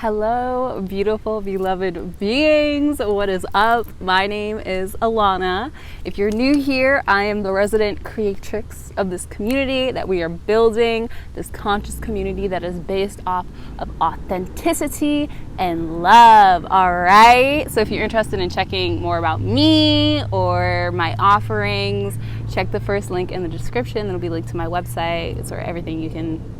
Hello, beautiful, beloved beings. What is up? My name is Alana. If you're new here, I am the resident creatrix of this community that we are building, this conscious community that is based off of authenticity and love. All right. So if you're interested in checking more about me or my offerings, check the first link in the description. It'll be linked to my website. It's where everything you can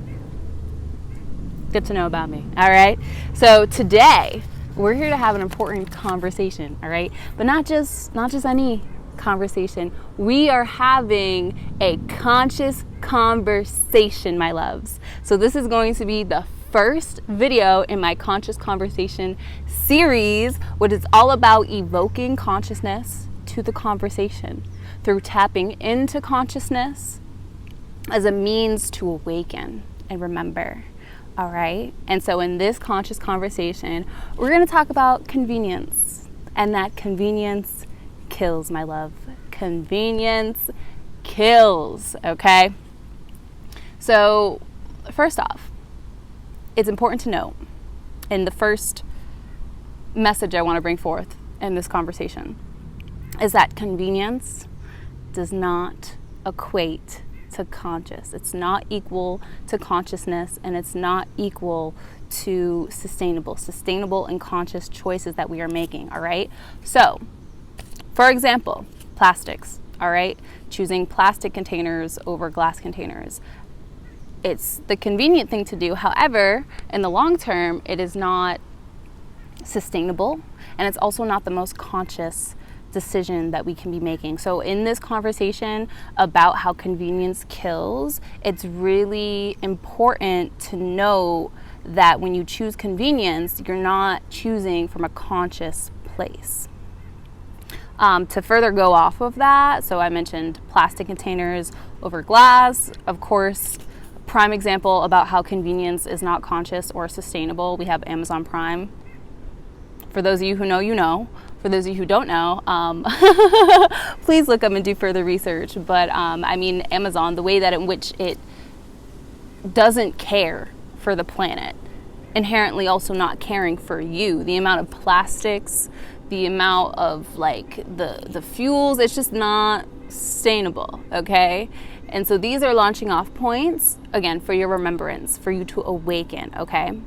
get to know about me. All right. So today we're here to have an important conversation. All right. But not just any conversation. We are having a conscious conversation, my loves. So this is going to be the first video in my conscious conversation series, which is all about evoking consciousness to the conversation through tapping into consciousness as a means to awaken and remember. All right. And so in this conscious conversation, we're going to talk about convenience, and that convenience kills, my love. Convenience kills. Okay. So first off, it's important to note in the first message I want to bring forth in this conversation is that convenience does not equate to conscious. It's not equal to consciousness, and it's not equal to sustainable and conscious choices that we are making. All right. So for example, plastics. All right. Choosing plastic containers over glass containers. It's the convenient thing to do. However, in the long term, it is not sustainable, and it's also not the most conscious decision that we can be making. So in this conversation about how convenience kills, it's really important to know that when you choose convenience, you're not choosing from a conscious place. To further go off of that, so I mentioned plastic containers over glass. Of course, prime example about how convenience is not conscious or sustainable, we have Amazon Prime. For those of you who know, you know. For those of you who don't know, please look up and do further research. But I mean, Amazon, the way that in which it doesn't care for the planet, inherently also not caring for you, the amount of plastics, the amount of like the fuels, it's just not sustainable. Okay. And so these are launching off points, again, for your remembrance, for you to awaken. Okay.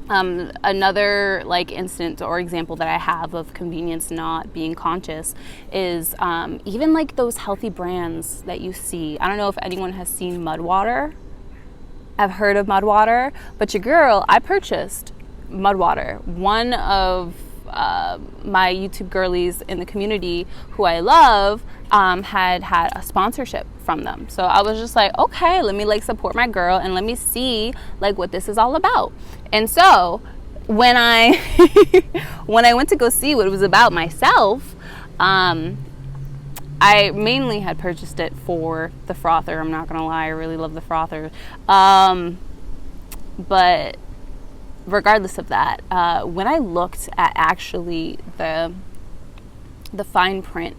Another like instance or example that I have of convenience not being conscious is even like those healthy brands that you see. I don't know if anyone has seen Mud Water. I've heard of Mud Water, but your girl, I purchased Mud Water. One of my YouTube girlies in the community who I love had a sponsorship from them. So I was just like, okay, let me like support my girl and let me see like what this is all about. And so when I went to go see what it was about myself, I mainly had purchased it for the frother. I'm not gonna lie, I really love the frother. But regardless of that, when I looked at actually the fine print,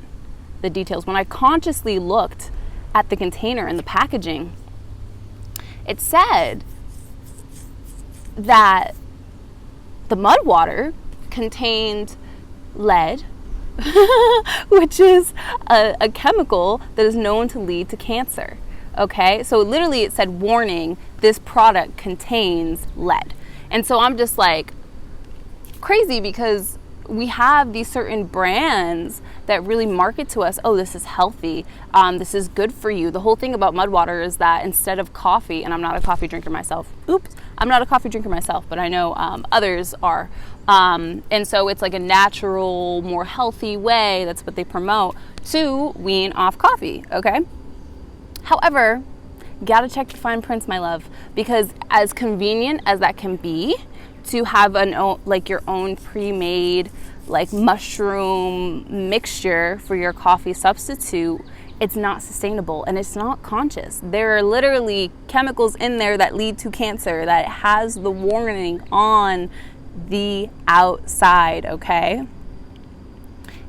the details, when I consciously looked at the container and the packaging, it said that the Mud Water contained lead, which is a chemical that is known to lead to cancer. Okay, so literally it said, warning, this product contains lead. And so I'm just like crazy, because we have these certain brands that really market to us, oh, this is healthy, this is good for you. The whole thing about Mud Water is that instead of coffee, and I'm not a coffee drinker myself, I'm not a coffee drinker myself, but I know others are. And so it's like a natural, more healthy way, that's what they promote, to wean off coffee, okay? However, gotta check the fine prints, my love, because as convenient as that can be, to have your own pre-made like mushroom mixture for your coffee substitute, it's not sustainable and it's not conscious. There are literally chemicals in there that lead to cancer, that has the warning on the outside, okay?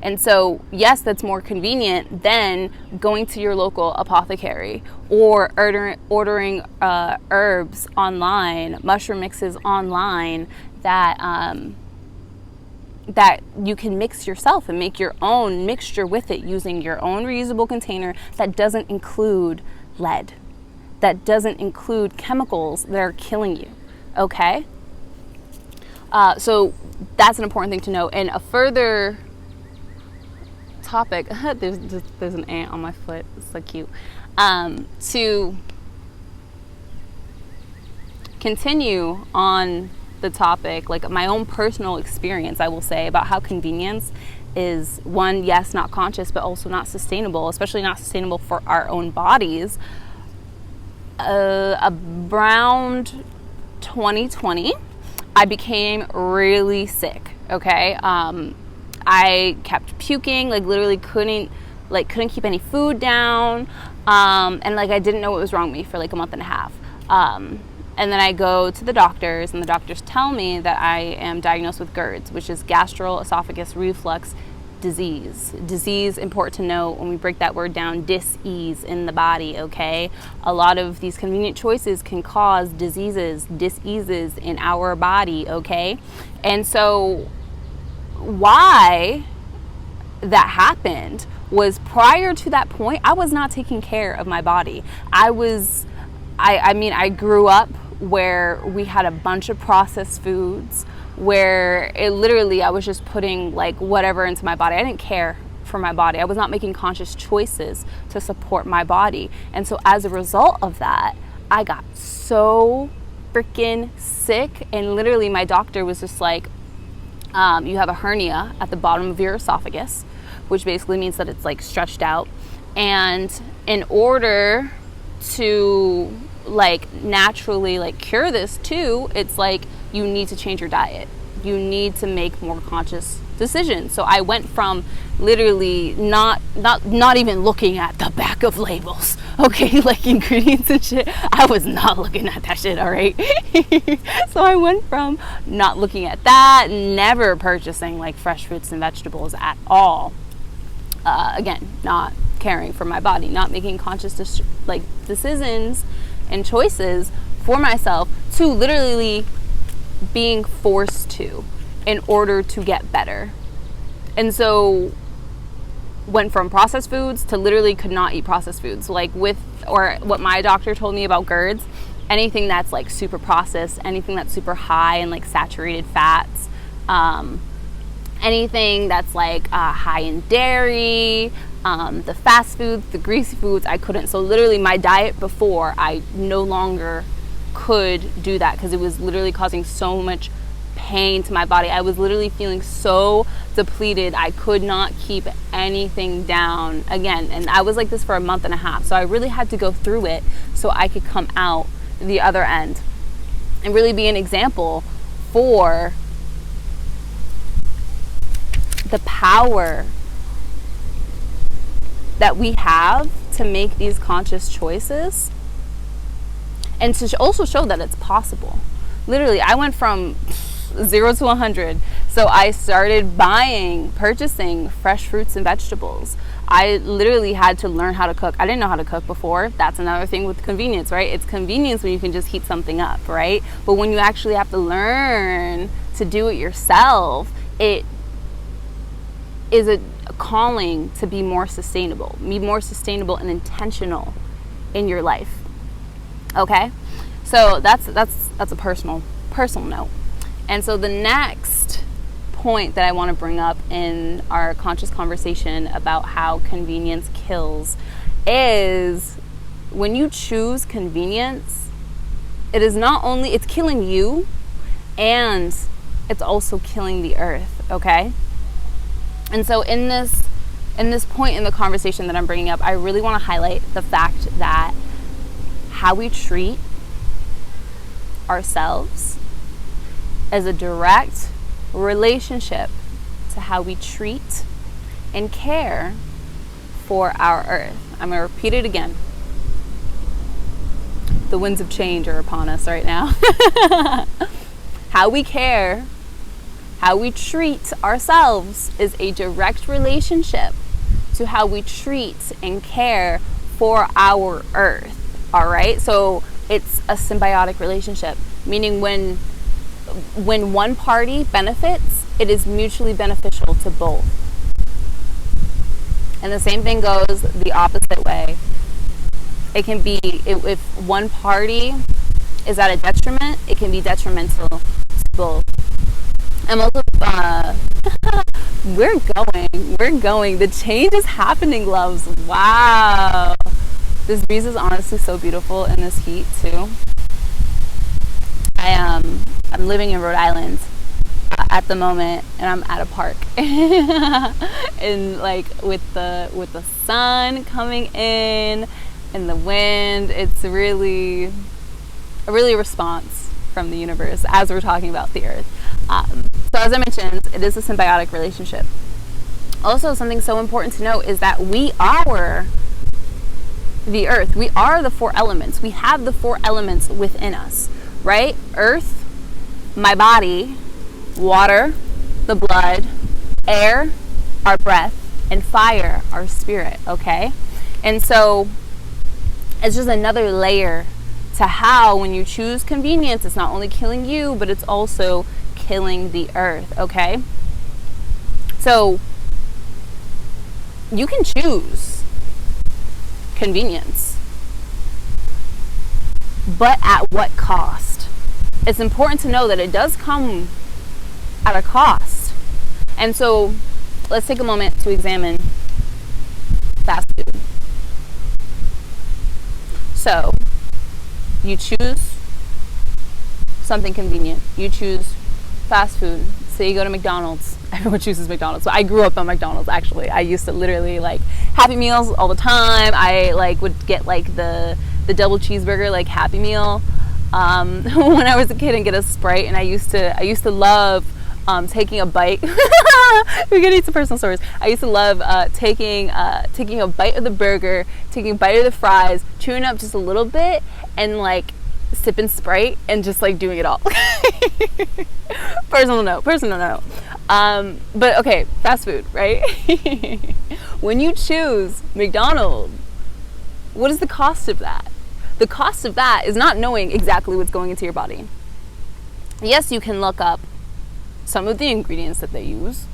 And so, yes, that's more convenient than going to your local apothecary or ordering herbs online, mushroom mixes online that that you can mix yourself and make your own mixture with it using your own reusable container that doesn't include lead, that doesn't include chemicals that are killing you, okay? So that's an important thing to know. And a further topic, there's an ant on my foot, it's so cute, to continue on the topic, like my own personal experience, I will say, about how convenience is, one, yes, not conscious, but also not sustainable, especially not sustainable for our own bodies. Around 2020, I became really sick, okay? I kept puking, like literally couldn't keep any food down, and like I didn't know what was wrong with me for like a month and a half. And then I go to the doctors, and the doctors tell me that I am diagnosed with GERD, which is gastroesophagus reflux disease. Disease, important to note when we break that word down, dis-ease in the body, okay? A lot of these convenient choices can cause diseases, dis-eases in our body, okay? And so why that happened was, prior to that point, I was not taking care of my body. I grew up where we had a bunch of processed foods, where it literally, I was just putting like whatever into my body. I didn't care for my body. I was not making conscious choices to support my body. And so as a result of that, I got so freaking sick. And literally my doctor was just like, you have a hernia at the bottom of your esophagus, which basically means that it's like stretched out. And in order to like naturally like cure this too, it's like you need to change your diet. You need to make more conscious decisions. So I went from literally not even looking at the back of labels, okay, like ingredients and shit. I was not looking at that shit, all right? So I went from not looking at that, never purchasing like fresh fruits and vegetables at all. Again, not caring for my body, not making conscious decisions and choices for myself, to literally being forced to in order to get better. And so went from processed foods to literally could not eat processed foods, like or what my doctor told me about GERDs, anything that's like super processed, anything that's super high in like saturated fats, anything that's like high in dairy, the fast foods, the greasy foods, I couldn't. So literally my diet before, I no longer could do that because it was literally causing so much pain to my body. I was literally feeling so depleted. I could not keep anything down again. And I was like this for a month and a half. So I really had to go through it so I could come out the other end and really be an example for the power that we have to make these conscious choices, and to also show that it's possible. Literally, I went from 0 to 100. So I started purchasing fresh fruits and vegetables. I literally had to learn how to cook. I didn't know how to cook before. That's another thing with convenience, right? It's convenience when you can just heat something up, right? But when you actually have to learn to do it yourself, it is a calling to be more sustainable and intentional in your life. Okay, so that's a personal note. And so the next point that I want to bring up in our conscious conversation about how convenience kills is, when you choose convenience, it is not only, it's killing you, and it's also killing the earth. Okay. And so in this point in the conversation that I'm bringing up, I really want to highlight the fact that how we treat ourselves is a direct relationship to how we treat and care for our earth. I'm going to repeat it again. The winds of change are upon us right now. How we care How we treat ourselves is a direct relationship to how we treat and care for our earth. All right, so it's a symbiotic relationship, meaning when one party benefits, it is mutually beneficial to both. And the same thing goes the opposite way. It can be, if one party is at a detriment, it can be detrimental to both. I'm also, we're going. The change is happening, loves. Wow. This breeze is honestly so beautiful in this heat too. I'm living in Rhode Island at the moment, and I'm at a park, and like with the sun coming in and the wind, it's really a response from the universe as we're talking about the earth. So as I mentioned, it is a symbiotic relationship. Also, something so important to note is that we are the earth. We are the 4 elements. We have the 4 elements within us, right? Earth, my body, water, the blood, air, our breath, and fire, our spirit, okay? And so it's just another layer to how when you choose convenience, it's not only killing you, but it's also killing the earth, okay? So you can choose convenience, but at what cost? It's important to know that it does come at a cost. And so let's take a moment to examine fast food. So you choose something convenient. You choose fast food. Say you go to McDonald's. Everyone chooses McDonald's. So I grew up on McDonald's, actually. I used to literally like Happy Meals all the time. I like would get like the double cheeseburger, like Happy Meal, when I was a kid, and get a Sprite. And I used to love taking a bite. We're getting into personal stories. I used to love taking a bite of the burger, taking a bite of the fries, chewing up just a little bit, and like sipping Sprite and just like doing it all. Personal note. But okay, fast food, right? When you choose McDonald's, what is the cost of that? The cost of that is not knowing exactly what's going into your body. Yes, you can look up some of the ingredients that they use,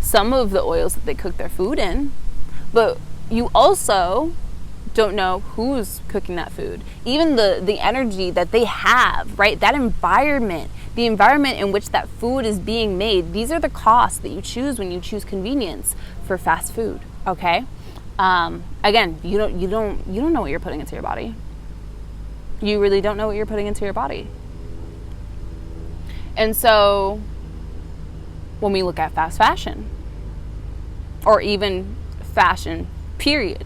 some of the oils that they cook their food in, but you also don't know who's cooking that food. Even the energy that they have, right? That environment, the environment in which that food is being made, these are the costs that you choose when you choose convenience for fast food, okay? Again, you don't know what you're putting into your body. You really don't know what you're putting into your body. And so when we look at fast fashion, or even fashion, period,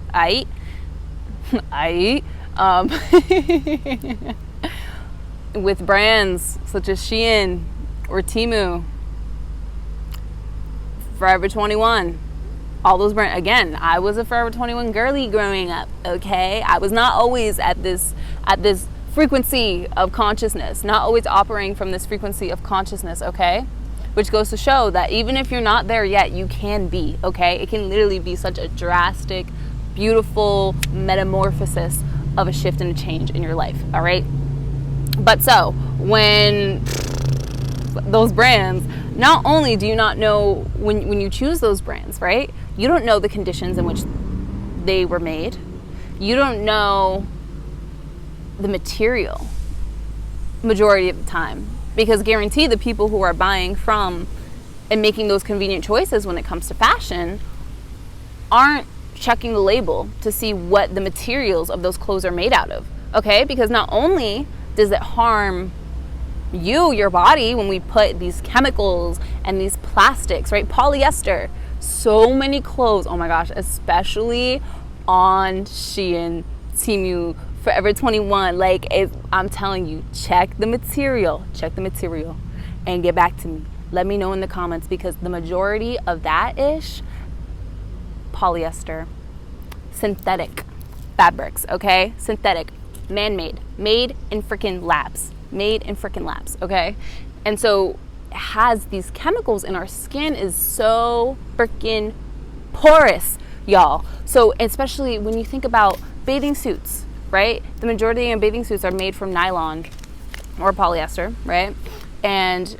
with brands such as Shein or Temu, Forever 21, all those brands. Again, I was a Forever 21 girly growing up, okay? I was not always at this frequency of consciousness, not always operating from this frequency of consciousness, okay? Which goes to show that even if you're not there yet, you can be, okay? It can literally be such a drastic, beautiful metamorphosis of a shift and a change in your life, all right? But so, when those brands, not only do you not know when you choose those brands, right? You don't know the conditions in which they were made. You don't know the material majority of the time, because guarantee the people who are buying from and making those convenient choices when it comes to fashion aren't checking the label to see what the materials of those clothes are made out of, okay? Because not only does it harm your body, when we put these chemicals and these plastics, right? Polyester, so many clothes, oh my gosh, especially on Shein, Temu, Forever 21, like I'm telling you, check the material and get back to me. Let me know in the comments, because the majority of that ish, polyester, synthetic fabrics, okay? Synthetic, man-made, made in freaking labs, okay? And so has these chemicals in our skin is so freaking porous, y'all. So especially when you think about bathing suits, right? The majority of bathing suits are made from nylon or polyester, right? And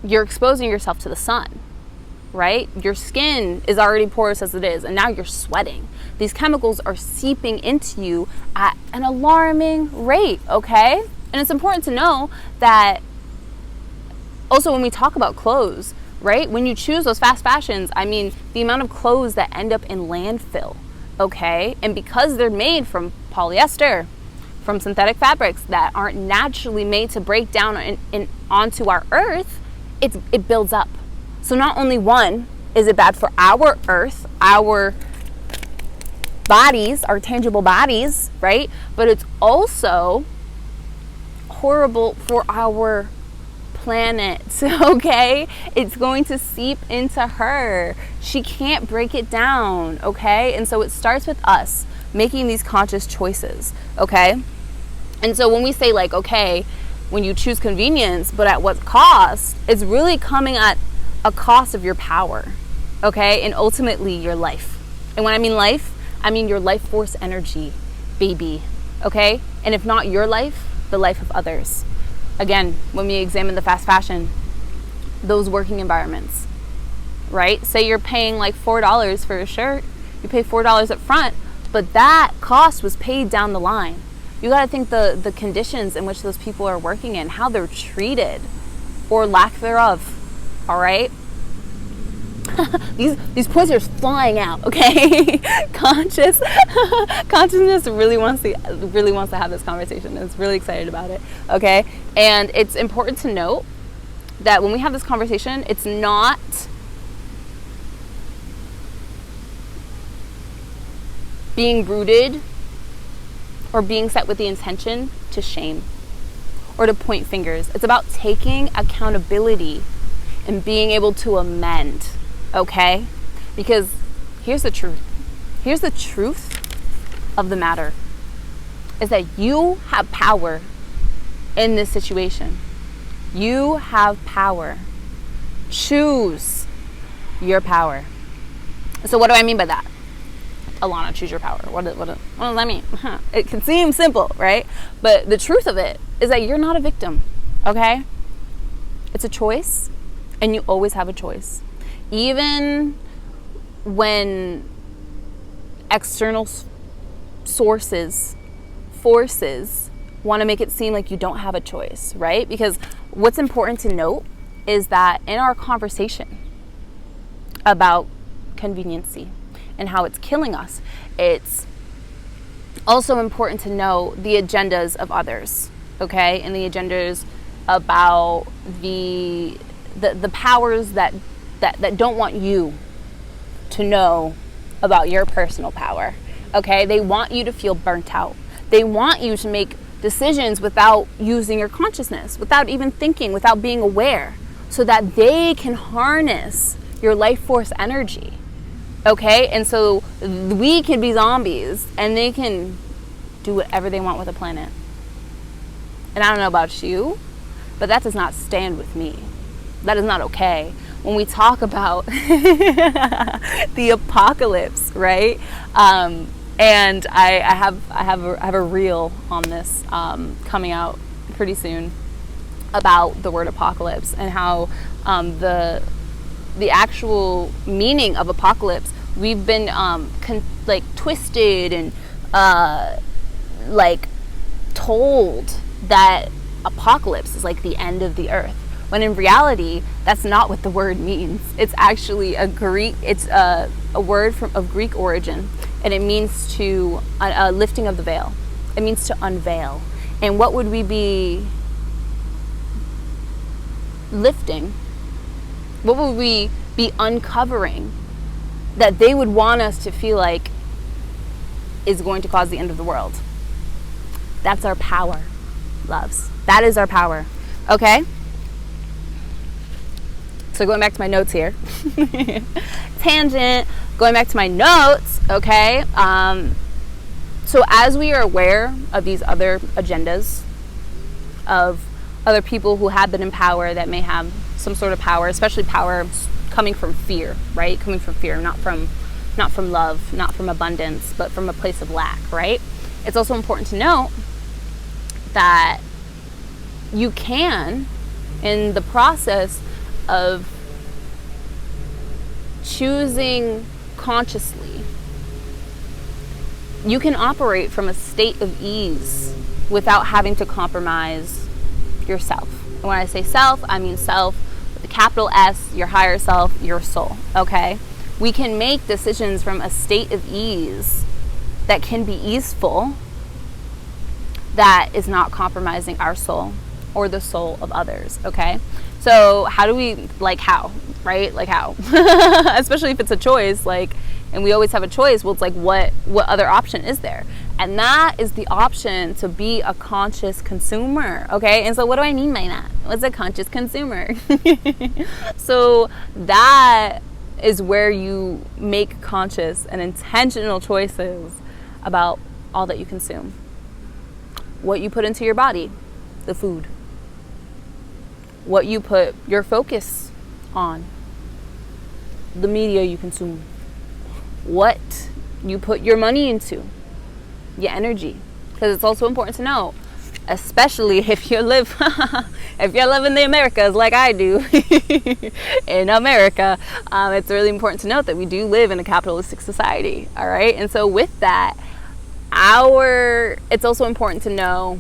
you're exposing yourself to the sun, right? Your skin is already porous as it is, and now you're sweating. These chemicals are seeping into you at an alarming rate, okay? And it's important to know that also when we talk about clothes, right? When you choose those fast fashions, I mean, the amount of clothes that end up in landfill, okay? And because they're made from polyester, from synthetic fabrics that aren't naturally made to break down onto our earth, it builds up. So not only one, is it bad for our earth, our bodies, our tangible bodies, right? But it's also horrible for our planet, okay? It's going to seep into her. She can't break it down, okay? And so it starts with us making these conscious choices, okay? And so when we say like, okay, when you choose convenience, but at what cost, it's really coming at a cost of your power, okay? And ultimately your life. And when I mean life, I mean your life force energy, baby, okay? And if not your life, the life of others. Again, when we examine the fast fashion, those working environments, right? Say you're paying like $4 for a shirt, you pay $4 up front, but that cost was paid down the line. You got to think the conditions in which those people are working in, how they're treated or lack thereof. All right. these points are flying out. Okay. Consciousness really wants to have this conversation. It's really excited about it. Okay. And it's important to note that when we have this conversation, it's not being rooted or being set with the intention to shame or to point fingers. It's about taking accountability and being able to amend, okay? Because here's the truth. Here's the truth of the matter, is that you have power in this situation. You have power. Choose your power. So what do I mean by that? Alana, choose your power. What does that mean? It can seem simple, right? But the truth of it is that you're not a victim, okay? It's a choice, and you always have a choice. Even when external forces want to make it seem like you don't have a choice, right? Because what's important to note is that in our conversation about conveniency and how it's killing us, it's also important to know the agendas of others, okay? And the agendas about the powers that don't want you to know about your personal power, okay? They want you to feel burnt out. They want you to make decisions without using your consciousness, without even thinking, without being aware, so that they can harness your life force energy. Okay, and so we can be zombies and they can do whatever they want with the planet. And I don't know about you, but that does not stand with me. That is not okay. When we talk about the apocalypse, right? And I have a reel on this coming out pretty soon about the word apocalypse and how the actual meaning of apocalypse, we've been twisted and told that apocalypse is like the end of the earth, when in reality that's not what the word means. It's actually a word of Greek origin, and it means to a lifting of the veil. It means to unveil. And what would we be lifting? What would we be uncovering that they would want us to feel like is going to cause the end of the world? That's our power, loves. That is our power. Okay? So going back to my notes here. Tangent. Going back to my notes, okay? So as we are aware of these other agendas, of other people who have been in power that may have some sort of power, especially power coming from fear, right? Coming from fear, not from love, not from abundance, but from a place of lack, right? It's also important to note that you can, in the process of choosing consciously, you can operate from a state of ease without having to compromise yourself. And when I say self, I mean self with a capital S, your higher self, your soul, okay? We can make decisions from a state of ease that can be easeful, that is not compromising our soul or the soul of others, okay? So how do we, like how, right? Like how? Especially if it's a choice, like, and we always have a choice, well, it's like, what other option is there? And that is the option to be a conscious consumer, okay? And so what do I mean by that? What's a conscious consumer? So that is where you make conscious and intentional choices about all that you consume. What you put into your body, the food. What you put your focus on, the media you consume. What you put your money into, your energy. Because it's also important to know, especially if you live if you're living the Americas like I do in America, it's really important to note that we do live in a capitalistic society, all right? And so with that, it's also important to know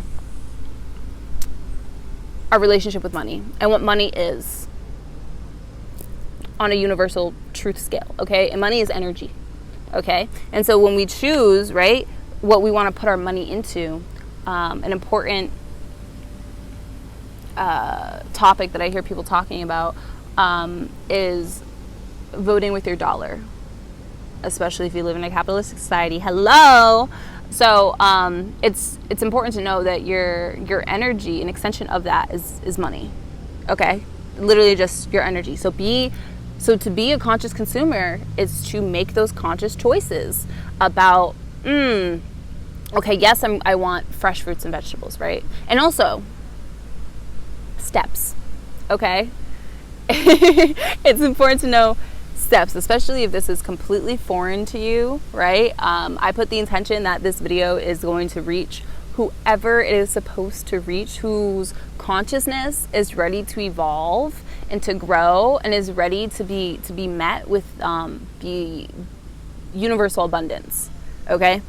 our relationship with money and what money is on a universal truth scale, okay? And money is energy, okay? And so when we choose, right, what we want to put our money into, an important topic that I hear people talking about is voting with your dollar, especially if you live in a capitalistic society. Hello! So it's important to know that your energy, an extension of that is money, okay? Literally just your energy. So to be a conscious consumer is to make those conscious choices about, okay, yes, I want fresh fruits and vegetables, right? And also steps, okay? It's important to know steps, especially if this is completely foreign to you, right? I put the intention that this video is going to reach whoever it is supposed to reach, whose consciousness is ready to evolve and to grow and is ready to be met with the universal abundance, okay?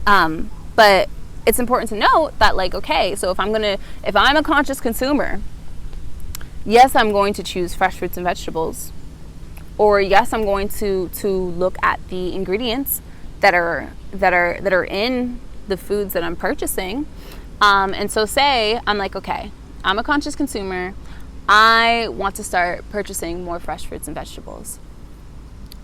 But it's important to note that, like, okay, so if I'm a conscious consumer, yes, I'm going to choose fresh fruits and vegetables. Or yes, I'm going to look at the ingredients that are in the foods that I'm purchasing. And so say I'm like, okay, I'm a conscious consumer. I want to start purchasing more fresh fruits and vegetables.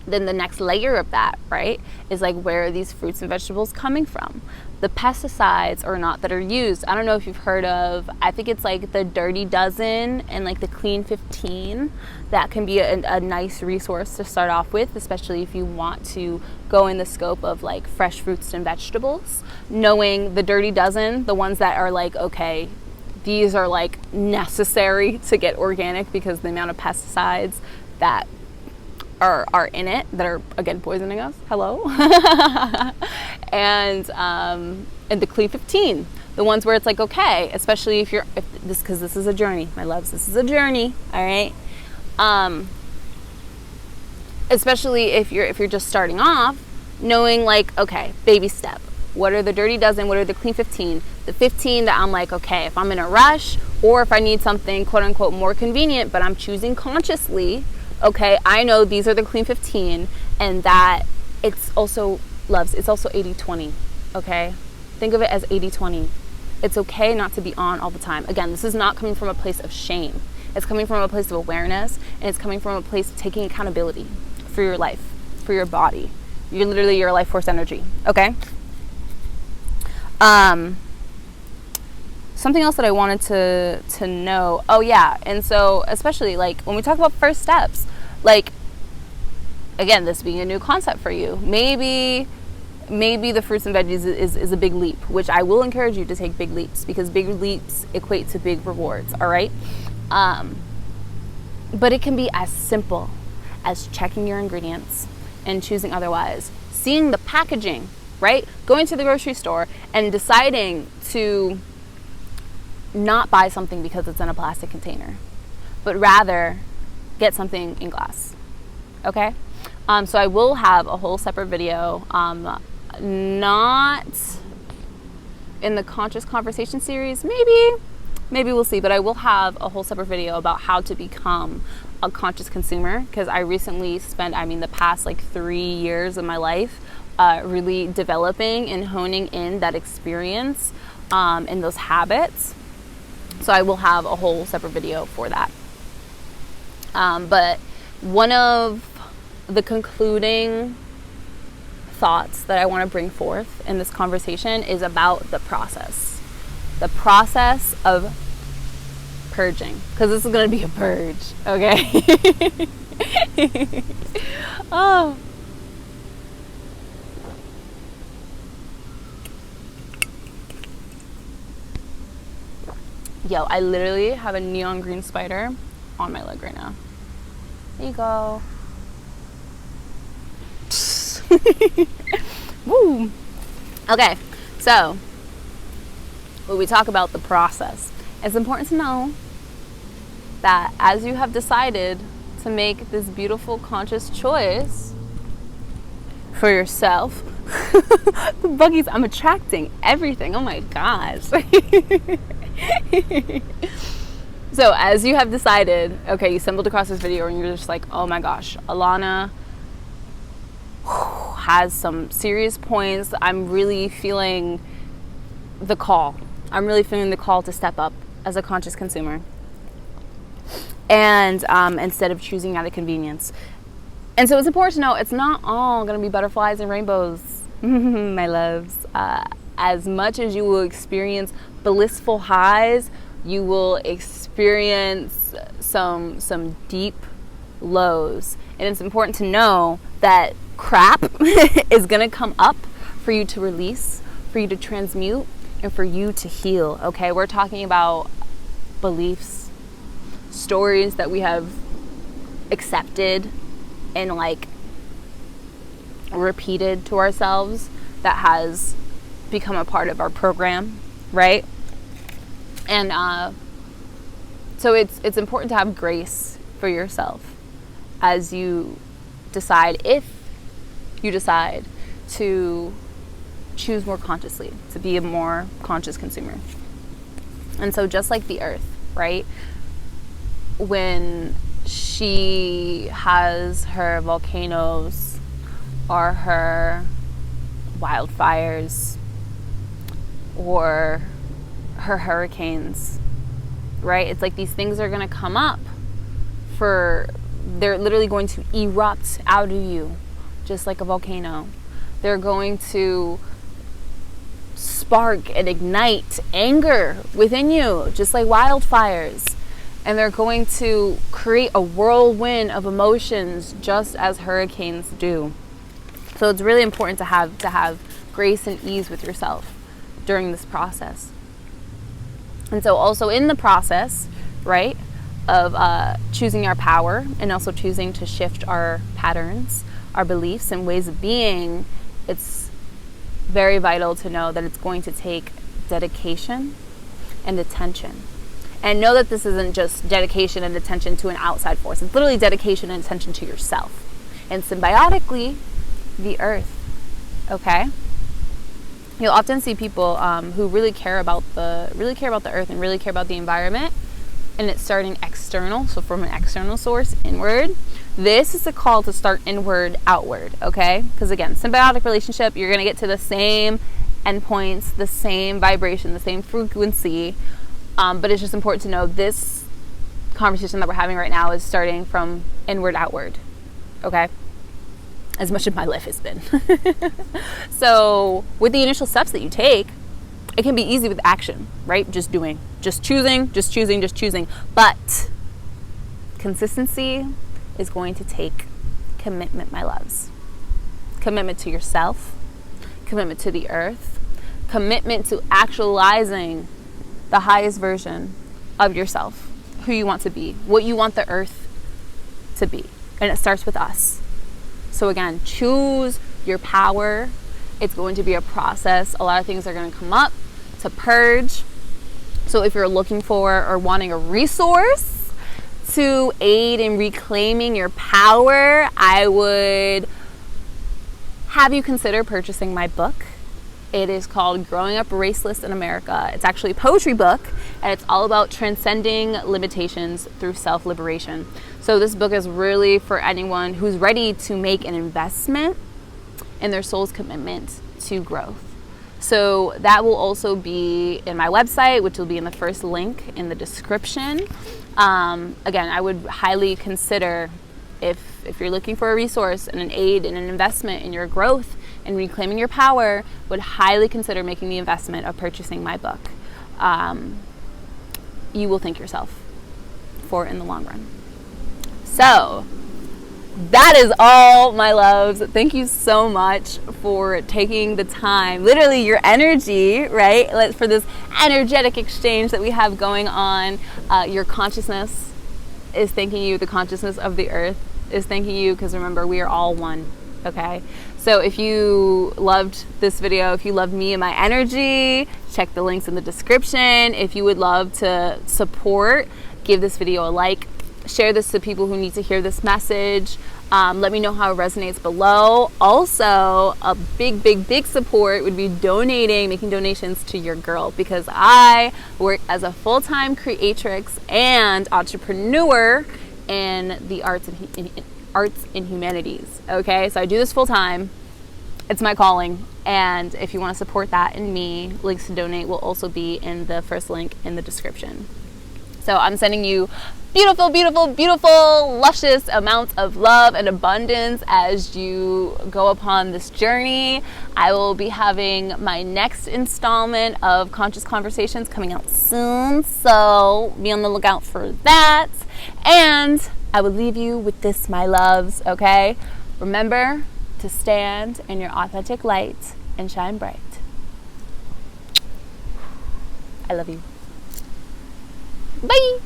Then the next layer of that, right, is like, where are these fruits and vegetables coming from? The pesticides or not that are used. I don't know if you've heard of, I think it's like the Dirty Dozen and like the Clean 15. That can be a nice resource to start off with, especially if you want to go in the scope of like fresh fruits and vegetables. Knowing the Dirty Dozen, the ones that are like, okay, these are like necessary to get organic because the amount of pesticides that are in it that are, again, poisoning us. Hello. And the Clean 15, the ones where it's like, okay, especially if because this is a journey, my loves, this is a journey, all right? Especially if you're just starting off, knowing like, okay, baby step. What are the Dirty Dozen? What are the Clean 15? The 15 that I'm like, okay, if I'm in a rush or if I need something quote unquote more convenient, but I'm choosing consciously, okay, I know these are the Clean 15, and that it's also 80-20, okay? Think of it as 80-20. It's okay not to be on all the time. Again, this is not coming from a place of shame. It's coming from a place of awareness, and it's coming from a place of taking accountability for your life, for your body. You're literally your life force energy, okay? Something else that I wanted to know. Oh yeah, and so especially like when we talk about first steps, like, again, this being a new concept for you, maybe the fruits and veggies is a big leap, which I will encourage you to take big leaps, because big leaps equate to big rewards, all right? But it can be as simple as checking your ingredients and choosing otherwise. Seeing the packaging, right? Going to the grocery store and deciding to not buy something because it's in a plastic container, but rather get something in glass. Okay? So I will have a whole separate video, not in the Conscious Conversation series, maybe we'll see, but I will have a whole separate video about how to become a conscious consumer, because I recently spent, the past 3 years of my life really developing and honing in that experience and those habits. So I will have a whole separate video for that. But one of the concluding thoughts that I want to bring forth in this conversation is about the process of purging, because this is going to be a purge, okay? Oh. Yo, I literally have a neon green spider on my leg right now. There you go. Woo. Okay, so when we talk about the process, it's important to know that as you have decided to make this beautiful conscious choice for yourself, the buggies, I'm attracting everything. Oh my gosh. So as you have decided, okay, you stumbled across this video and you're just like, oh my gosh, Alana has some serious points. I'm really feeling the call. I'm really feeling the call to step up as a conscious consumer. And instead of choosing out of convenience. And so it's important to know it's not all going to be butterflies and rainbows, my loves. As much as you will experience blissful highs, you will experience some deep lows. And it's important to know that crap is going to come up for you to release, for you to transmute, and for you to heal. Okay, we're talking about beliefs, stories that we have accepted and repeated to ourselves that has become a part of our program, right? And so it's important to have grace for yourself as you decide, if you decide to choose more consciously, to be a more conscious consumer. And so just like the earth, right? When she has her volcanoes or her wildfires or her hurricanes, right? It's like these things are going to come up they're literally going to erupt out of you, just like a volcano. They're going to spark and ignite anger within you, just like wildfires. And they're going to create a whirlwind of emotions, just as hurricanes do. So it's really important to have grace and ease with yourself during this process. And so also in the process, right, of choosing our power and also choosing to shift our patterns, our beliefs and ways of being, it's very vital to know that it's going to take dedication and attention. And know that this isn't just dedication and attention to an outside force. It's literally dedication and attention to yourself. And symbiotically, the earth. Okay? You'll often see people who really care about the earth and really care about the environment, and it's starting external, so from an external source, inward. This is a call to start inward, outward, okay? Because again, symbiotic relationship, you're going to get to the same endpoints, the same vibration, the same frequency, but it's just important to know this conversation that we're having right now is starting from inward, outward, okay? As much of my life has been. So with the initial steps that you take, it can be easy with action, right? Just doing, just choosing. But consistency is going to take commitment, my loves. Commitment to yourself, commitment to the earth, commitment to actualizing the highest version of yourself, who you want to be, what you want the earth to be. And it starts with us. So again, choose your power. It's going to be a process. A lot of things are going to come up to purge. So if you're looking for or wanting a resource to aid in reclaiming your power, I would have you consider purchasing my book. It is called Growing Up Raceless in America. It's actually a poetry book, and it's all about transcending limitations through self-liberation. So this book is really for anyone who's ready to make an investment in their soul's commitment to growth. So that will also be in my website, which will be in the first link in the description. Again, I would highly consider, if you're looking for a resource and an aid and an investment in your growth and reclaiming your power, would highly consider making the investment of purchasing my book. You will thank yourself for it in the long run. So that is all, my loves. Thank you so much for taking the time, literally your energy, right? For this energetic exchange that we have going on. Your consciousness is thanking you. The consciousness of the earth is thanking you, because remember, we are all one, okay? So if you loved this video, if you loved me and my energy, check the links in the description. If you would love to support, give this video a like, share this to people who need to hear this message. Let me know how it resonates below. Also, a big support would be making donations to your girl, because I work as a full-time creatrix and entrepreneur in the arts and humanities. Okay, so I do this full-time. It's my calling. And if you want to support that and me, links to donate will also be in the first link in the description. So I'm sending you beautiful, luscious amounts of love and abundance as you go upon this journey. I will be having my next installment of Conscious Conversations coming out soon, so be on the lookout for that. And I will leave you with this, my loves, okay? Remember to stand in your authentic light and shine bright. I love you. Bye.